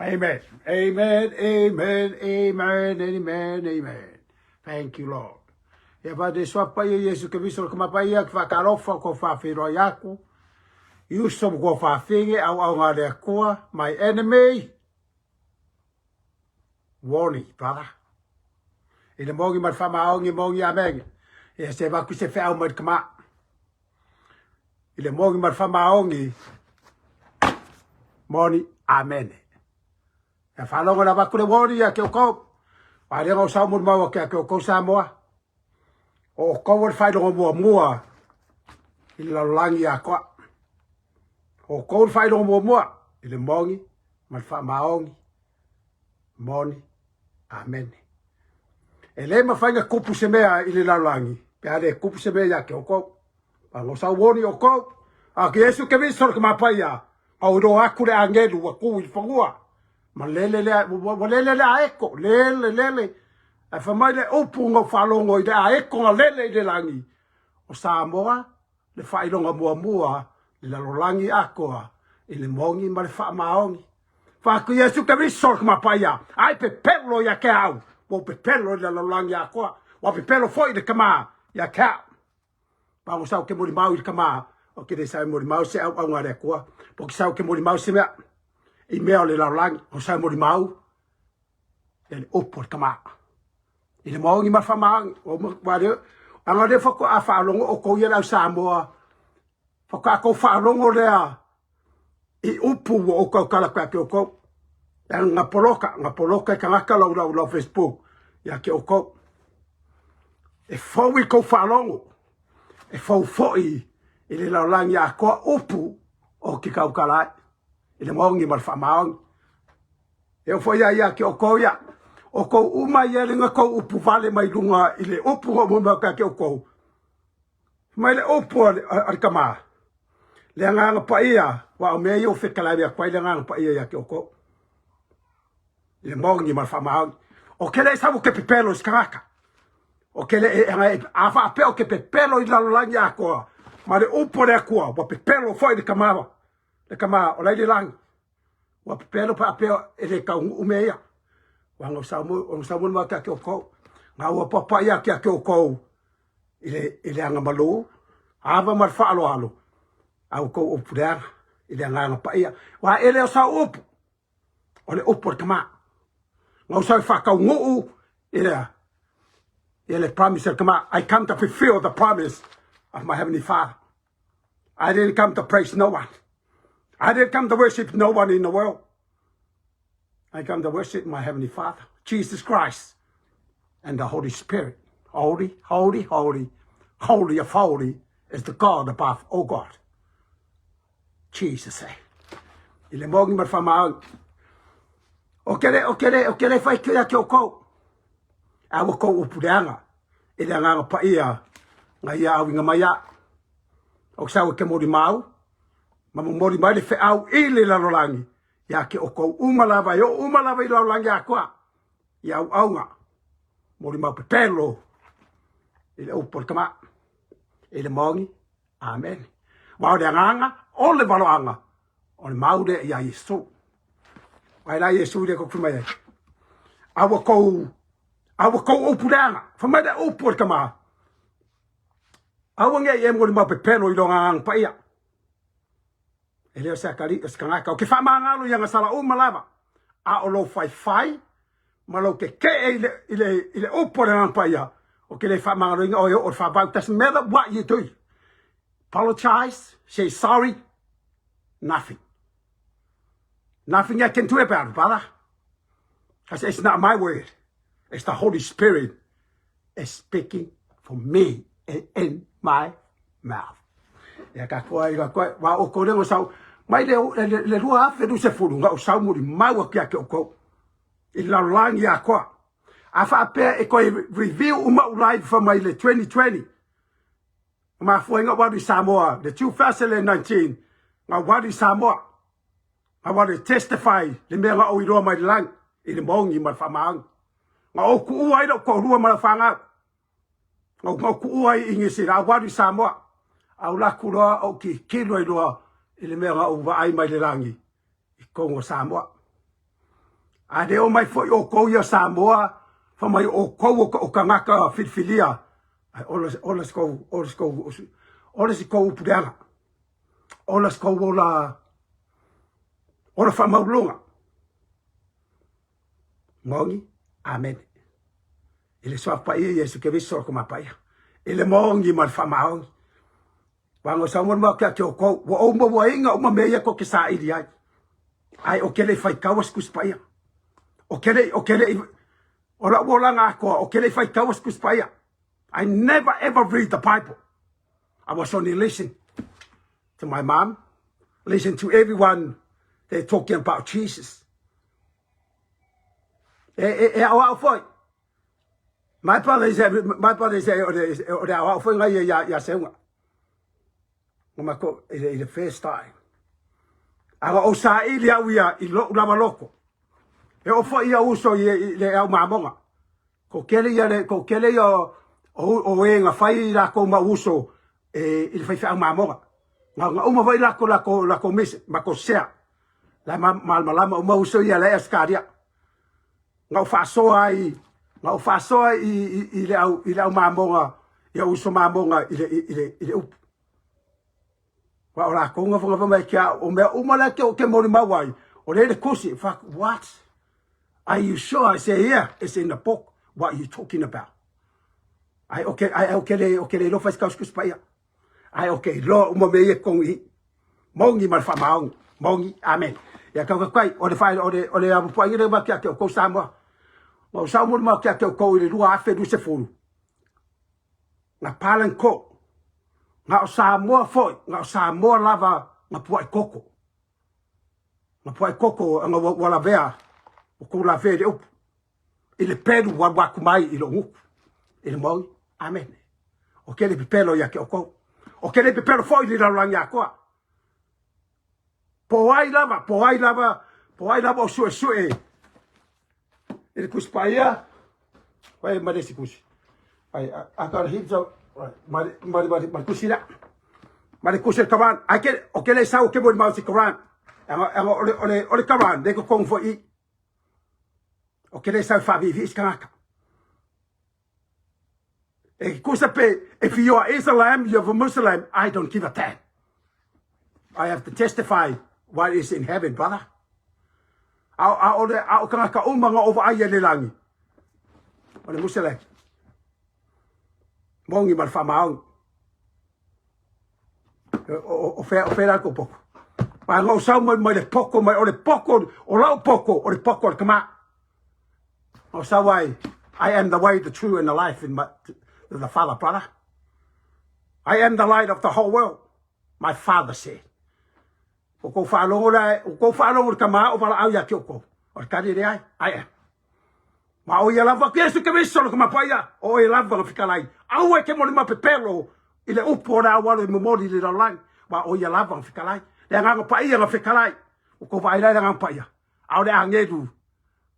Amen. Amen. Amen. Amen. Amen. Amen. Thank you, Lord. E va de sua pai Yesu que visto que mapai ak fa karofa ko fa firo yaku. You some go fa fige au ngale ko my enemy. Warning, brother. Ele mogi mar fa maongi mogi ameng. E se va ku se fa au mar kama. Ele mogi mar fa maongi. Moni amen. E fa longa la va ku le wori ya ke ko. Pa le ngo sa mo ma ke ko Samoa. O ko fai longa mo ila langi akwa. O ko fai longa mo ile mogi mar fa maongi. Moni amen. Ele ma fanga kupu se mea ile la langi. Pe ale kupu se mea ke o ko. Pa ngo sa woni o ko. A ke Yesu ke viso ke mapaya. Au do akure angelu wa ku il fangua. Ma lele a eko. Lele. A famile upu ngo falongo ide a eko nga lele ide langi. O Samoa le failonga mua le la langi akoa. Ile mongi ma le fa maongi. Fa ku Yesu ke viso ke mapaya. Ai pe perlo ya ke au. Wo pe perlo le la langi akoa. Wa pe perlo foi de kama ya ka. Pa ngo sa ke mo mau de kama. O ke de sa mo mau se au ngare koa. Porque sa ke mo mau se mea. I mea le la langi. O sa mo mau. Ele opo kama. Ile maongi ma fa maongi. O wa de anga de foko a fa longo o ko yela Samoa. Foko a ko fa longo le a. I upu o ko kala kwa ke o ko. Nga poloka ka ngaka la Facebook. Ya ke o ko. E fo wi ko fa longo. E fo foi. Ile la langi a ko upu o ki kau kala. Ile maongi ma fa maongi. E fo ya ke o ko ya. O ko uma yele nga ko upu vale mai lunga ile upu o mo ka ke o ko. Mai le upu ar kama. Le nga pa ia wa o me yo fe kala ya kwa le nga pa ia ya ke o ko. Ile maongi ma fa maongi. O ke le sabu ke pepelo skaka. O ke le ava pe o ke pepelo i la langi a ko. Ma le upu le ko wa pepelo foi de kama. Le kama o le lang. Wa pepelo pa pe ele ka umeia. Wang samu ma ka ke o ko. Nga wa papa ya ke o ko. Ile anga malo. Ava mar fa alo. Au ko o puder. Ile anga pa ia. Wa ele o sa op. Ole op kama. Nga sa fa ka ngu. Ele promise kama. I come to fulfill the promise of my heavenly Father. I didn't come to praise no one. I didn't come to worship no one in the world. I come to worship my Heavenly Father, Jesus Christ, and the Holy Spirit. Holy, holy, holy, holy of holy is the God above, oh God. Jesus say. Ile mogi mar fama. Okele fai kia ke o ko. Awa ko upureanga. Ile nganga pa ia. Nga ia awinga maya. O sawa ke mori mau. Mamu mori mai le fe au ile la rolangi. Ya ke o ko umalava i la langi a koa. Ya aunga. Mori mau pepelo. Ile upo kama. Ile mongi. Amen. Wao de nganga. Ole valoanga. Ole mau de ya Yesu. Wai la Yesu de ko kumaya. Awa ko upu danga. Famai de upo kama. Awa nge mori mau pepelo i lo ngang pa ia. Ele sa kali skanga ke fa mangalo yang sala malava a olo fai malo ke ile opo na paia o ke le fa mangalo nga o fa about doesn't matter what you do. Apologize, say sorry, nothing I can do about it, brother, because it's not my word, it's the Holy Spirit is speaking for me in my mouth. Ya ka ko wa o ko le so mai le rua fe du se fulu nga o sa muri mau ke o ko i la langi a ko a fa pe e ko review uma live from my 2020 ma fo nga wa di Samoa the 2019 nga wa di Samoa I want to testify le me nga o i ro mai lang i le mongi ma fa mang nga o ku ai do ko rua ma fa nga nga ku ai i ngi si ra wa di Samoa au la kura o ki kilo i loa i le mea o wa ai mai le rangi i Kongo Samoa. Ade o mai foi o ko ia Samoa, fa mai o ko o kangaka filfilia. Ai olas ko pudeanga. Olas ko ola fa maulunga. Mongi, amen. Ele só pa ia Yesu ke viso ko mapaya. Ele mongi mal fa maongi. Wango Samoa ma ka ke o ko o mo inga o ma meia ko ke sa ili ai. Ai o kele fai kawas kuspaya. O kele ora nga ko o kele fai kawas kuspaya. I never ever read the Bible. I was only listening to my mom, listen to everyone. They're talking about Jesus. Our foi. My brother say or our foi nga ya senga. Ngoma ko the first time. Aga o sa ilia wia I lo lava loko. E o foi ia uso le au mamonga. Ko kele o nga fai la ko ma uso il fai fa mamonga. Nga uma vai la ko mis ma ko sea. La malama uma uso ia le eskaria. Nga fa so ai I le au mamonga. Ia uso mamonga ile up. Wa ora ko nga fonga mai kia o me uma la ke mori mawai. O le kusi fuck what? Are you sure? I say yeah, it's in the book. What are you talking about? I okay lo faz kaus kuspaya. I okay lo uma me kongi. Mongi mal fa maong. Mongi amen. Ya ka kai o le fai o le abu pai le ba kia ko Samoa. Mo Samoa ma kia ko le lua afe du se fulu. Na palan ko. Nga Samoa foi, nga Samoa lava nga puai koko. Nga puai koko nga wala vea. O ko la vea de up. Ile pedu wa kumai ilo nguk. Ile moi, amen. O kele pipelo ya ke o ko. O kele pipelo foi li la ya ko. Po ai lava o sue. Ile kuspaya. Wai madesi kusi. Ai akar hitso. Mari kusira. Mari kusir kawan. O kele sa o ke mo mau si kawan. Ole kawan de ko kong fo I. O kele sa fa vi skaka. E kusape if you are Islam, you're a Muslim, I don't give a damn. I have to testify what is in heaven, brother. Au kanga umanga over aye le langi. Ole Muslim. Mongi mal fa maong. O fera ko poko. Pa ngo sa mo le poko mai o le poko o la poko o le poko kama. O sa wai I am the way, the truth and the life in the Father, brother. I am the light of the whole world. My Father said. O ko fa lo kama o pala au ya kyoko. O kari re I am. Ma o ia lava Yesu ke viso ko mapaya o ia lava ko fikalai au e ke mo ma pepelo ile upora walo mo mori le lang ma o ia lava ko fikalai le nga pa ia ko fikalai o ko vai le nga pa ia au le angedu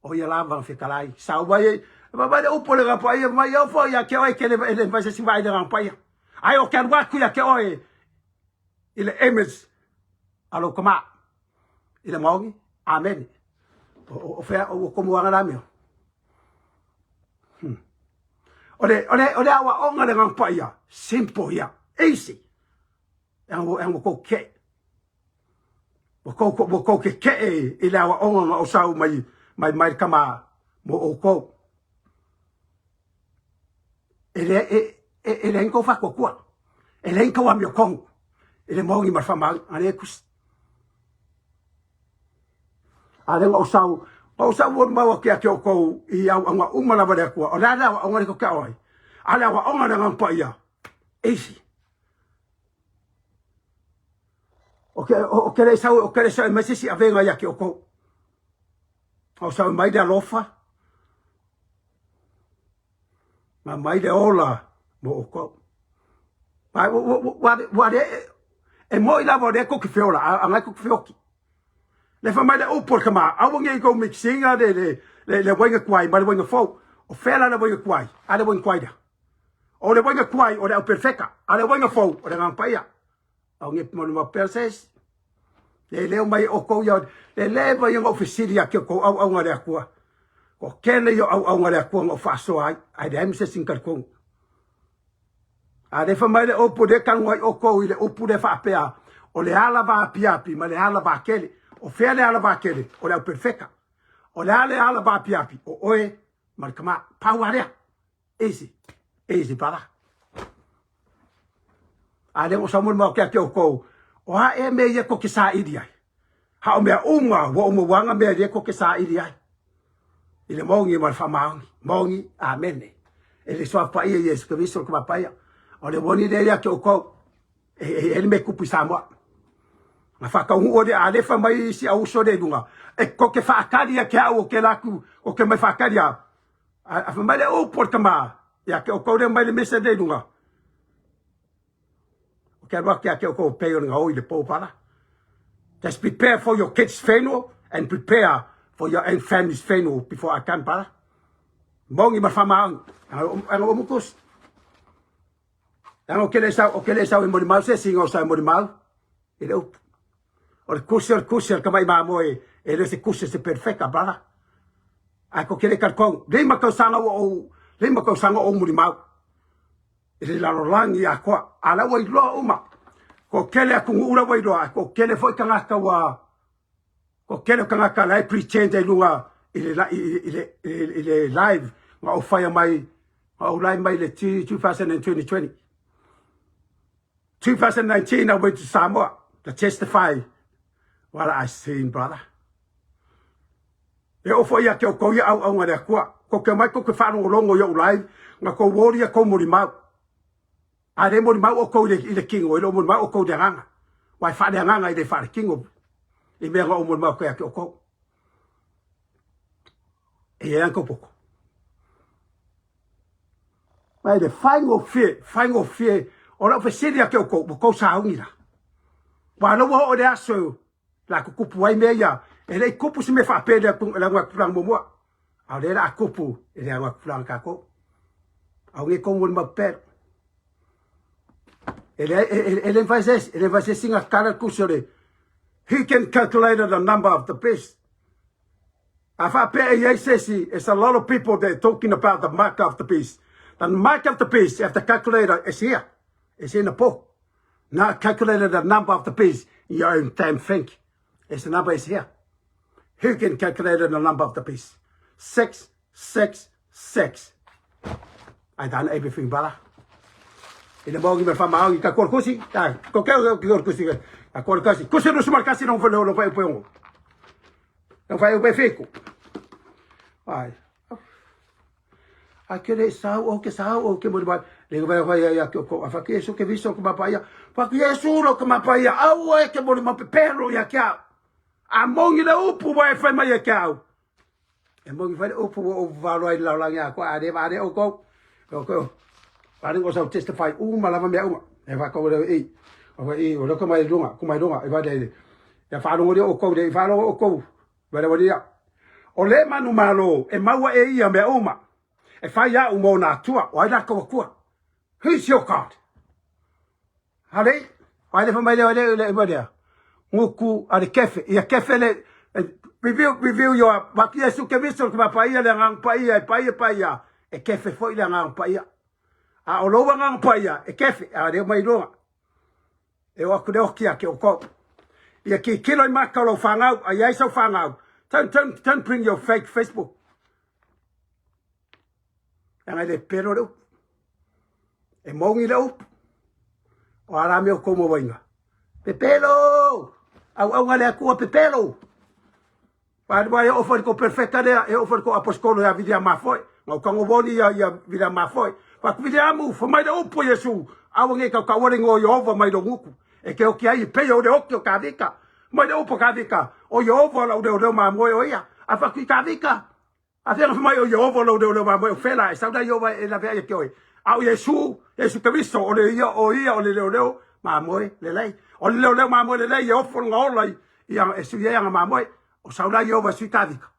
o ia lava ko fikalai sa vai ba de upole ga pa ia ma ia fo ia ke o ke le vai se vai le nga pa ia ai o kan wa ku ia ke o ile image alo kama ile mongi amen o fe o como anga la mio. Ole awa onga le ngang paia. Simple ya. Easy. Ang ko ke. Ko ke ile awa onga o sau mai kama mo o ko. Ele ko fa ko kwa. Ele ko wa mi kong. Ele mongi mar fa mal ane kus. Ale o sau o sa wo ma ke ko I au anga umala ba ko o rada o ngari ko ka oi ala wa onga nga pa ia easy o ke sa me si avenga ya ke ko o sa mai da lofa ma mai de ola mo ko pa wa e mo ila bo de ko ke fiola anga ko fioki le fa mai da upor kama au nge ko mixinga le wenga kwai ma le wenga fo o fela le wenga kwai ale wenga kwai da o le wenga kwai o le perfecta ale wenga fo o le ngampaia au nge mo perses leo mai o ko yo le mai ngo ofisiria ke ko au ngare akua ko kele yo au ngare akua ngo faso ai dem se singal ko a de fa mai le opu de kan ngoi o ko ile opu de fa pea o le ala ba piapi ma le ala ba kele o fe le ala ba kele o le perfecta o le ala ba piapi o oe ma kama pauarea easy para a le o samu mo ke o ko o ha e me ye ko ke sa idi ai ha o me uma wo mo wanga me ye ko ke sa idi ai ile mongi mal fama mongi amen ele so pa ye yes que visto como pa ya o le boni de ya ke o ko ele me kupu Samoa ma fa ka o de ale fa mai si au so de dunga e ko ke fa kadia ke au ke laku o ke me fa kadia a fa mai o por kama ya ke o ko de mai me se de dunga o ke wa ke o ko pe o nga o ile po para. Just prepare for your kids' funeral and prepare for your own family's funeral before I can para. Mongi ma fama ang umukus. Ang o kele sa mo di mau se singo sa mo di mau. Ile up. O kusel kamai ma mo e se kusel se perfecta para. Ako kele karkong. Lima ko sanga o mo di mau. Ile la rolangi akwa ala wa ilo uma. Ko kele aku ura wa ilo ko kele foi kangaka wa ko kele kangaka lai pretend e lunga ile live ma o fire mai o live mai le 2020 2019 I went to Samoa to testify what I seen brother e o foi ke o ko ia au ngare ko ke mai ko ke fa no longo yo live nga ko woria ko muri mau a re mo mau o ko ile king o mo mau o ko de nganga wai fa de nganga ile fa king o e me ngo mo mau ko ko e anko pouco mai de fango fear o la ofisiria ke o ko sa ungira wa no o de aso la ko kupu ai me ya e le kupu se me fa pele ku la ngwa plan mo mo a le la kupu e le ngwa plan ka ko a nge ko mo ma per ele vai ser singa cara kusore. He can calculate the number of the beast. It's a lot of people that are talking about the mark of the beast. The mark of the beast, if the calculator is here, it's in the book. Now calculated the number of the beast in your own time think. It's the number is here. Who can calculate the number of the beast? 666. I done everything, brother. Ina mo ngi me fa mau ka kor kusi ta ko ke kor kusi ka kor kusi kusi no sumar kasi non vai pongo non vai o fico ai aquele sao o que mo vai le vai ya que ko fa que eso que visto como papaya fa que eso lo que papaya au é que mo ma perro ya que a mongi da upu vai fa mai que au e mongi vai upu o valo ai la ya ko ade o ko I didn't go testify. Malama me uma. E va ko e. O lo ko mai lunga, e va de. Ya fa lo o ko de, fa lo o ko. Va de dia. O le manu malo, e maua e ia me uma. E fa ya o mo na tua, o ida ko ku. Who's your God? Hale? Vai de fa mai de va de. Nguku ale kefe, ia kefe le review yo ba ki su ke visto que va pa ia le ngang pa ia. E kefe foi le ngang pa ia. A o lowa ngang paia e kefe a re mai roa e o ku o kia ke o ko ia ki kilo ma ka lo fangau a ia so fangau tan bring your fake Facebook anga le pero ro e mongi lo o ara me o como venga pepelo au ngale ku pepelo pa vai o for ko perfecta e o for ko apostolo ya vidia ma foi no kango boni ya vidia ma foi pa kuviamu fo mai da upo Yesu awange ka waringo Yehova mai do nguku e ke o ki ai pe o de okio ka vika mai da upo ka vika o Yehova la de ma mo o ia a fa ki ka vika a fe mai o Yehova la de ma mo fela e sauda Yehova e la vea ke oi a Yesu Cristo o le o ma mo le lei o le ma mo le lei o fo ngolai ia e su ia ma mo o sauda Yehova su ka vika